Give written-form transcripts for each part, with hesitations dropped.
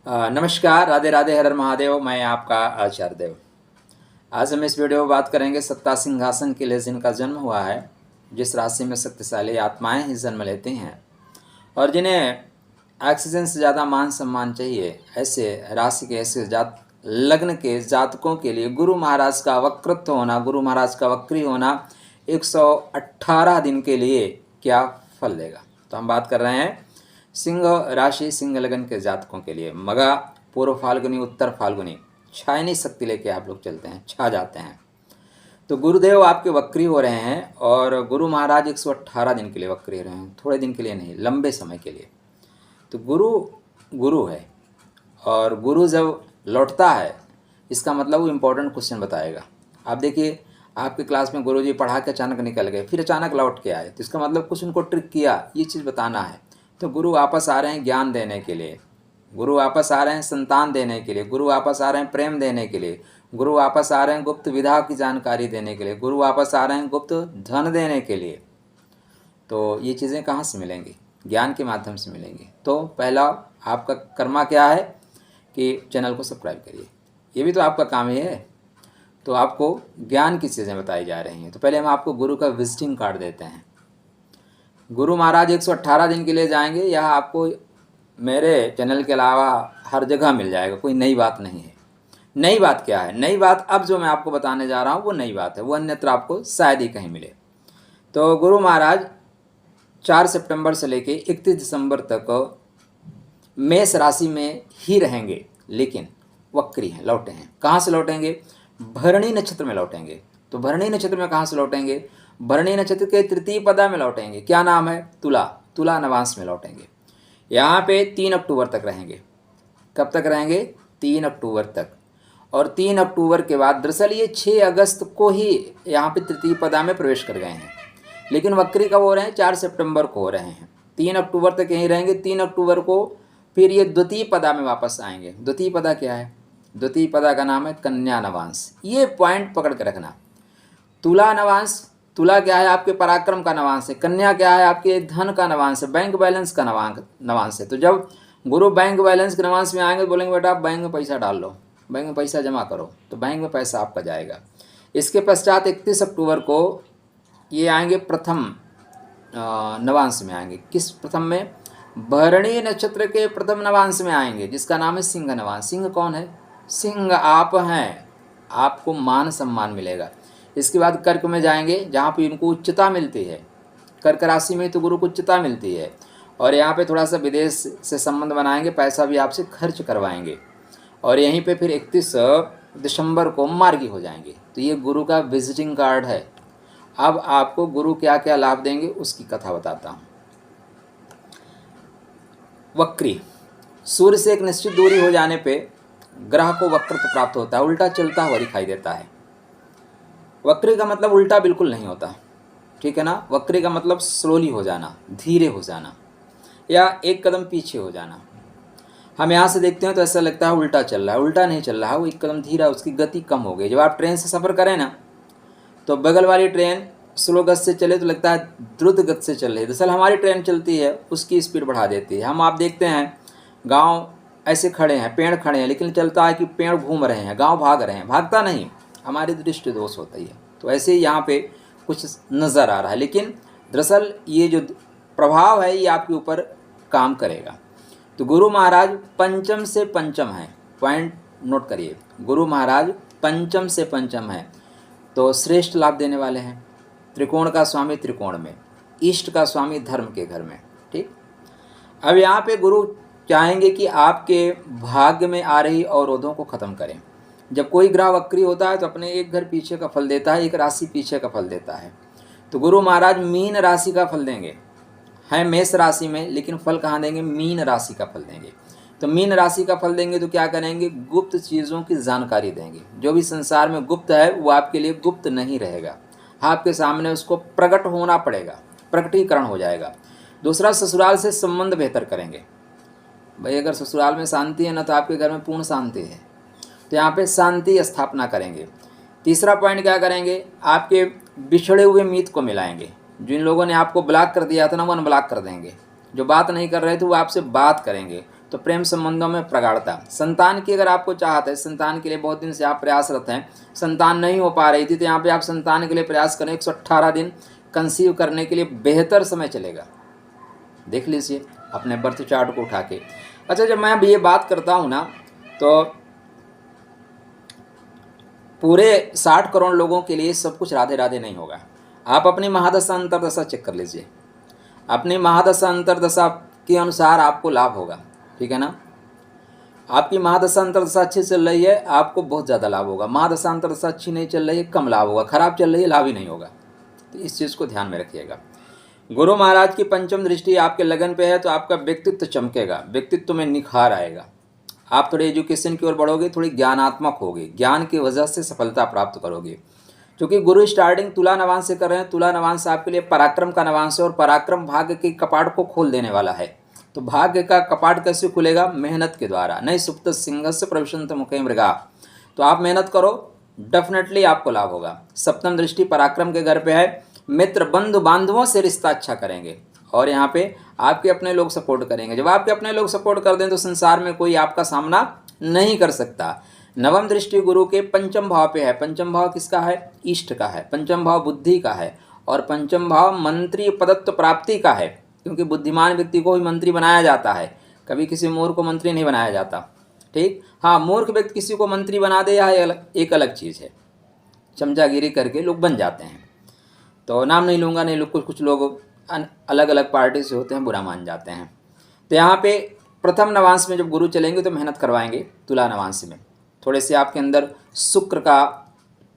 नमस्कार, राधे राधे, हर हर महादेव। मैं आपका आचार्य देव। आज हम इस वीडियो में बात करेंगे सत्ता सिंहासन के लिए जिनका जन्म हुआ है, जिस राशि में शक्तिशाली आत्माएं ही जन्म लेती हैं और जिन्हें ऑक्सीजन से ज़्यादा मान सम्मान चाहिए, ऐसे राशि के ऐसे लग्न के जातकों के लिए गुरु महाराज का वक्रत्व होना, गुरु महाराज का वक्री होना 118 दिन के लिए क्या फल देगा। तो हम बात कर रहे हैं सिंह राशि, सिंह लगन के जातकों के लिए। मगा, पूर्व फाल्गुनी, उत्तर फाल्गुनी छायनी शक्ति लेके आप लोग चलते हैं, छा जाते हैं। तो गुरुदेव आपके वक्री हो रहे हैं और गुरु महाराज 118 दिन के लिए वक्री हो रहे हैं, थोड़े दिन के लिए नहीं, लंबे समय के लिए। तो गुरु गुरु है और गुरु जब लौटता है, इसका मतलब वो इम्पोर्टेंट क्वेश्चन बताएगा। आप देखिए, आपके क्लास में गुरुजी पढ़ा के अचानक निकल गए, फिर अचानक लौट के आए, तो इसका मतलब कुछ उनको ट्रिक किया, ये चीज़ बताना है। तो गुरु वापस आ रहे हैं ज्ञान देने के लिए, गुरु वापस आ रहे हैं संतान देने के लिए, गुरु वापस आ रहे हैं प्रेम देने के लिए, गुरु वापस आ रहे हैं गुप्त विधा की जानकारी देने के लिए, गुरु वापस आ रहे हैं गुप्त धन देने के लिए। तो ये चीज़ें कहाँ से मिलेंगी? ज्ञान के माध्यम से मिलेंगी। तो पहला आपका कर्मा क्या है कि चैनल को सब्सक्राइब करिए, ये भी तो आपका काम ही है। तो आपको ज्ञान की चीज़ें बताई जा रही हैं। तो पहले हम आपको गुरु का विजिटिंग कार्ड देते हैं। गुरु महाराज 118 दिन के लिए जाएंगे, यह आपको मेरे चैनल के अलावा हर जगह मिल जाएगा, कोई नई बात नहीं है। नई बात क्या है? नई बात अब जो मैं आपको बताने जा रहा हूँ वो नई बात है, वो अन्यत्र आपको शायद ही कहीं मिले। तो गुरु महाराज 4 सितंबर से लेके 31 दिसंबर तक मेष राशि में ही रहेंगे, लेकिन वक्री हैं, लौटे हैं। कहाँ से लौटेंगे? भरणी नक्षत्र में लौटेंगे। तो भरणी नक्षत्र में कहाँ से लौटेंगे? भरणी नक्षत्र के तृतीय पदा में लौटेंगे। क्या नाम है? तुला। तुला नवांश में लौटेंगे। यहाँ पे 3 अक्टूबर तक रहेंगे। कब तक रहेंगे? 3 अक्टूबर तक। और 3 अक्टूबर के बाद, दरअसल ये 6 अगस्त को ही यहाँ पे तृतीय पदा में प्रवेश कर गए हैं, लेकिन वक्री कब हो रहे हैं? 4 सितंबर को हो रहे हैं। 3 अक्टूबर तक यहीं रहेंगे। 3 अक्टूबर को फिर ये द्वितीय पदा में वापस आएंगे। द्वितीय पदा क्या है? द्वितीय पदा का नाम है कन्या नवांश। ये पॉइंट पकड़ के रखना। तुला नवांश, तुला क्या है? आपके पराक्रम का नवांश है। कन्या क्या है? आपके धन का नवांश है, बैंक बैलेंस का नवांश है। तो जब गुरु बैंक बैलेंस के नवांश में आएंगे तो बोलेंगे बेटा आप बैंक में पैसा डाल लो, बैंक में पैसा जमा करो, तो बैंक में पैसा आपका जाएगा। इसके पश्चात 31 अक्टूबर को ये आएंगे प्रथम नवांश में आएंगे। किस प्रथम में? भरणी नक्षत्र के प्रथम नवांश में आएंगे, जिसका नाम है सिंह नवांश। सिंह कौन है? सिंह आप हैं, आपको मान सम्मान मिलेगा। इसके बाद कर्क में जाएंगे, जहाँ पे इनको उच्चता मिलती है। कर्क राशि में तो गुरु को उच्चता मिलती है, और यहाँ पे थोड़ा सा विदेश से संबंध बनाएंगे, पैसा भी आपसे खर्च करवाएंगे, और यहीं पे फिर 31 दिसंबर को मार्गी हो जाएंगे। तो ये गुरु का विजिटिंग कार्ड है। अब आपको गुरु क्या क्या लाभ देंगे उसकी कथा बताता हूँ। वक्री, सूर्य से एक निश्चित दूरी हो जाने पे ग्रह को वक्रत्व प्राप्त होता है, उल्टा चलता हुआ दिखाई देता है। वक्री का मतलब उल्टा बिल्कुल नहीं होता, ठीक है ना। वक्री का मतलब स्लोली हो जाना, धीरे हो जाना, या एक कदम पीछे हो जाना। हम यहाँ से देखते हैं तो ऐसा लगता है उल्टा चल रहा है, उल्टा नहीं चल रहा है, वो एक कदम धीरा, उसकी गति कम हो गई। जब आप ट्रेन से सफ़र करें ना, तो बगल वाली ट्रेन स्लो गति से चले तो लगता है द्रुत गति से चल रही है। दरअसल हमारी ट्रेन चलती है, उसकी स्पीड बढ़ा देती है। हम आप देखते हैं गाँव ऐसे खड़े हैं, पेड़ खड़े हैं, लेकिन चलता है कि पेड़ घूम रहे हैं, गाँव भाग रहे हैं। भागता नहीं, हमारी दृष्टि दोष होता ही है। तो ऐसे ही यहाँ पे कुछ नज़र आ रहा है, लेकिन दरअसल ये जो प्रभाव है ये आपके ऊपर काम करेगा। तो गुरु महाराज पंचम से पंचम है, पॉइंट नोट करिए। गुरु महाराज पंचम से पंचम है, तो श्रेष्ठ लाभ देने वाले हैं। त्रिकोण का स्वामी त्रिकोण में, इष्ट का स्वामी धर्म के घर में, ठीक। अब यहाँ पे गुरु चाहेंगे कि आपके भाग्य में आ रही अवरोधों को ख़त्म करें। जब कोई ग्रह वक्री होता है तो अपने एक घर पीछे का फल देता है, एक राशि पीछे का फल देता है। तो गुरु महाराज मीन राशि का फल देंगे, हैं मेष राशि में, लेकिन फल कहाँ देंगे? मीन राशि का फल देंगे। तो मीन राशि का फल देंगे तो क्या करेंगे? गुप्त चीज़ों की जानकारी देंगे। जो भी संसार में गुप्त है वो आपके लिए गुप्त नहीं रहेगा, आपके सामने उसको प्रकट होना पड़ेगा, प्रकटीकरण हो जाएगा। दूसरा, ससुराल से संबंध बेहतर करेंगे। भाई अगर ससुराल में शांति है ना, तो आपके घर में पूर्ण शांति है, तो यहाँ पे शांति स्थापना करेंगे। तीसरा पॉइंट क्या करेंगे? आपके बिछड़े हुए मित्र को मिलाएंगे। जिन लोगों ने आपको ब्लॉक कर दिया था ना, वो अनब्लॉक कर देंगे। जो बात नहीं कर रहे थे वो आपसे बात करेंगे। तो प्रेम संबंधों में प्रगाढ़ता। संतान की अगर आपको चाहत है, संतान के लिए बहुत दिन से आप प्रयासरत हैं, संतान नहीं हो पा रही थी, तो यहाँ पे आप संतान के लिए प्रयास करें। 118 दिन कंसीव करने के लिए बेहतर समय चलेगा। देख लीजिए अपने बर्थ चार्ट को उठा के। अच्छा, जब मैं अभी ये बात करता हूँ ना, तो पूरे 60 करोड़ लोगों के लिए सब कुछ राधे राधे नहीं होगा। आप अपनी महादशा अंतरदशा चेक कर लीजिए, अपनी महादशा अंतरदशा के अनुसार आपको लाभ होगा। ठीक है ना। आपकी महादशा अंतरदशा अच्छी चल रही है, आपको बहुत ज़्यादा लाभ होगा। महादशा अंतरदशा अच्छी नहीं चल रही है, कम लाभ होगा। खराब चल रही है, लाभ ही नहीं होगा। तो इस चीज़ को ध्यान में रखिएगा। गुरु महाराज की पंचम दृष्टि आपके लगन पे है, तो आपका व्यक्तित्व चमकेगा, व्यक्तित्व में निखार आएगा। आप थोड़े एजुकेशन की ओर बढ़ोगे, थोड़ी ज्ञानात्मक होगे, ज्ञान की वजह से सफलता प्राप्त करोगे। क्योंकि गुरु स्टार्टिंग तुला नवांश से कर रहे हैं। तुला नवांश आपके लिए पराक्रम का नवांश है, और पराक्रम भाग्य के कपाट को खोल देने वाला है। तो भाग्य का कपाट कैसे खुलेगा? मेहनत के द्वारा। नहीं सुप्त सिंहस्य प्रविशंत मुखे मृगा। तो आप मेहनत करो, डेफिनेटली आपको लाभ होगा। सप्तम दृष्टि पराक्रम के घर पे है। मित्र बंधु बांधवों से रिश्ता अच्छा करेंगे, और यहाँ पे आपके अपने लोग सपोर्ट करेंगे। जब आपके अपने लोग सपोर्ट कर दें तो संसार में कोई आपका सामना नहीं कर सकता। नवम दृष्टि गुरु के पंचम भाव पे है। पंचम भाव किसका है? इष्ट का है। पंचम भाव बुद्धि का है, और पंचम भाव मंत्री पदत्व प्राप्ति का है। क्योंकि बुद्धिमान व्यक्ति को ही मंत्री बनाया जाता है, कभी किसी मूर्ख को मंत्री नहीं बनाया जाता। ठीक। हाँ, मूर्ख व्यक्ति किसी को मंत्री बना दे, यह एक अलग चीज़ है। चमचागिरी करके लोग बन जाते हैं। तो नाम नहीं लूँगा, नहीं कुछ लोग अलग अलग पार्टी से होते हैं, बुरा मान जाते हैं। तो यहाँ पे प्रथम नवांश में जब गुरु चलेंगे तो मेहनत करवाएंगे। तुला नवांश में थोड़े से आपके अंदर शुक्र का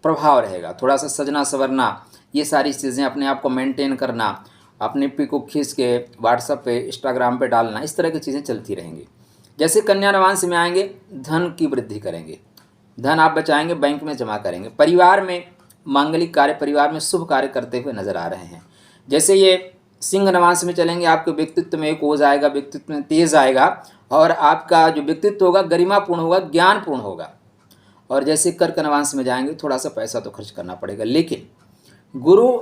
प्रभाव रहेगा, थोड़ा सा सजना संवरना, ये सारी चीज़ें अपने आप को मेंटेन करना, अपने पिक को खींच के व्हाट्सएप पे इंस्टाग्राम पे डालना, इस तरह की चीज़ें चलती रहेंगी। जैसे कन्या नवांश में आएंगे, धन की वृद्धि करेंगे, धन आप बचाएंगे, बैंक में जमा करेंगे। परिवार में मांगलिक कार्य, परिवार में शुभ कार्य करते हुए नजर आ रहे हैं। जैसे ये सिंह नवांश में चलेंगे, आपके व्यक्तित्व में एक ओज आएगा, व्यक्तित्व में तेज आएगा, और आपका जो व्यक्तित्व होगा गरिमापूर्ण होगा, ज्ञानपूर्ण होगा। और जैसे कर्क नवांश में जाएंगे, थोड़ा सा पैसा तो खर्च करना पड़ेगा, लेकिन गुरु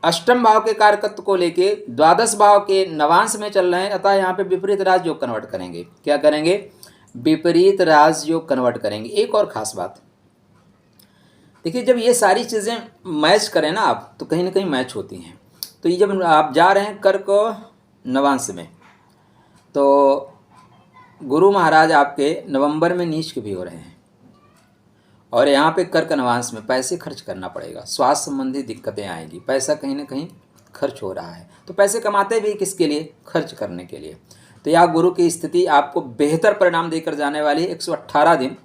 अष्टम भाव के कारकत्व को लेके द्वादश भाव के नवांश में चल रहे हैं, अतः यहाँ पे विपरीत राजयोग कन्वर्ट करेंगे। क्या करेंगे? विपरीत राजयोग कन्वर्ट करेंगे। एक और खास बात देखिए, जब ये सारी चीज़ें मैच करें ना आप, तो कहीं ना कहीं मैच होती हैं। तो ये जब आप जा रहे हैं कर्क नवांश में, तो गुरु महाराज आपके नवंबर में नीच के भी हो रहे हैं, और यहाँ पे कर्क नवांश में पैसे खर्च करना पड़ेगा, स्वास्थ्य संबंधी दिक्कतें आएंगी, पैसा कहीं ना कहीं खर्च हो रहा है। तो पैसे कमाते भी किसके लिए? खर्च करने के लिए। तो यह गुरु की स्थिति आपको बेहतर परिणाम देकर जाने वाली है। 118 दिन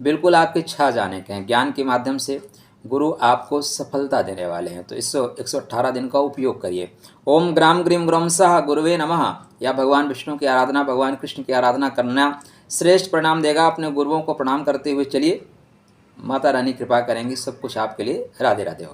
बिल्कुल आपके छा जाने के हैं। ज्ञान के माध्यम से गुरु आपको सफलता देने वाले हैं। तो इस 118 दिन का उपयोग करिए। ओम ग्राम ग्रीम ग्रम सह गुरुवे नमः, या भगवान विष्णु की आराधना, भगवान कृष्ण की आराधना करना श्रेष्ठ परिणाम देगा। अपने गुरुओं को प्रणाम करते हुए चलिए, माता रानी कृपा करेंगी, सब कुछ आपके लिए राधे राधे हो।